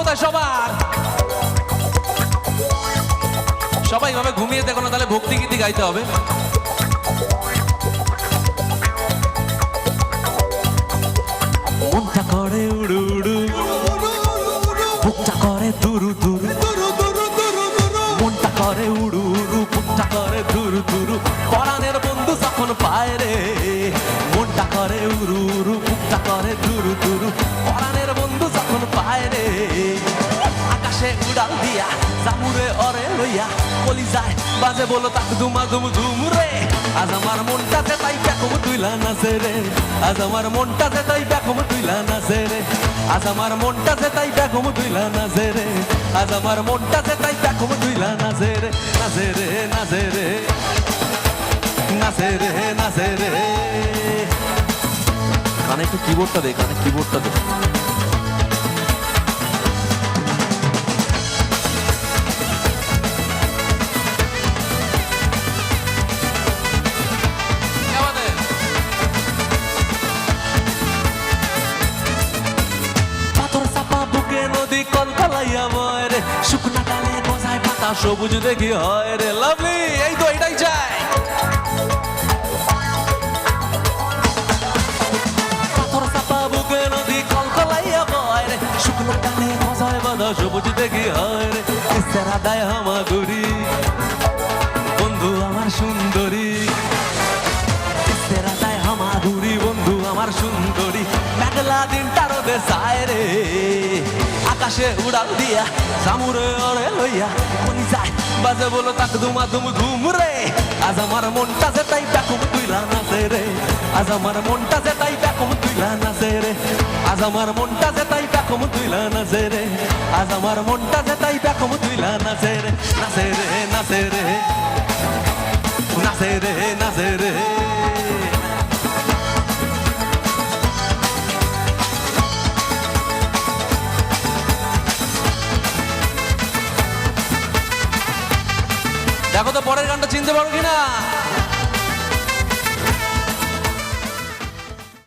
কোথায় সবার? সবাই ভাবে ঘুমিয়ে দেখো না, তাহলে ভক্তি গীতি গাইতে হবে। মনটা করে উড়ু উড়ু, বুকটা করে দুরু দুরু, মনটা করে উড়ু উড়ু, বুকটা করে দুরু দুরু, পরাণের বন্ধু যখন পায় রে। মনটা করে উড়ু উড়ু, বুকটা করে দুরু দুরু, পরাণের বন্ধু যখন পায় রে। আকাশে উড়াল দিয়া জামুরে অরে লইয়া কলিজায় বাজে বলো তাক দুমা দুম ধুম রে। আজ আমার মনটাতে তাই বেকম তুইলা নাচে রে, আজ আমার মনটাতে তাই বেকম তুইলা নাচে রে, আজ আমার মনটাতে তাই বেকম তুইলা নাচে রে, আজ আমার মনটাতে তাই বেকম তুইলা নাচে রে। নাচে রে নাচে রে নাচে রে নাচে রে। কানে একটু কিবোর্ডটা দে, কানে কিবোর্ডটা দে। শুকনা ডালে গজায় পাতা সবুজ দেখি হয় রে। লাভলি, এই তো এটাই চাই। পাথর চাপা বুকে নদী কলকলাইয়া বয় রে, শুকনা ডালে গজায় পাতা সবুজ দেখি হয় রে। ইস্তেরা দেয় হামাগুড়ি বন্ধু আমার সুন্দরী, ইস্তেরা দেয় হামাগুড়ি বন্ধু আমার সুন্দরী। মেঘলা দিনটার দেশায় রে, আকাশে উড়াল দিয়া জামুরে অরে লইয়া কলিজায় বাজে বলো তাক দুমা দুম ধুম রে। আজ আমার মনটা যে তাই বেকম তুইলা নাচে রে, আজ আমার মনটা যে তাই বেকম তুইলা নাচে রে, আজ আমার মনটা যে তাই বেকম তুইলা নাচে রে, আজ আমার মনটা যে তাই বেকম তুইলা নাচে রে। নাচে রে নাচে রে নাচে রে নাচে রে। দেখো তো পরের গানটা চিনতে পারো কিনা।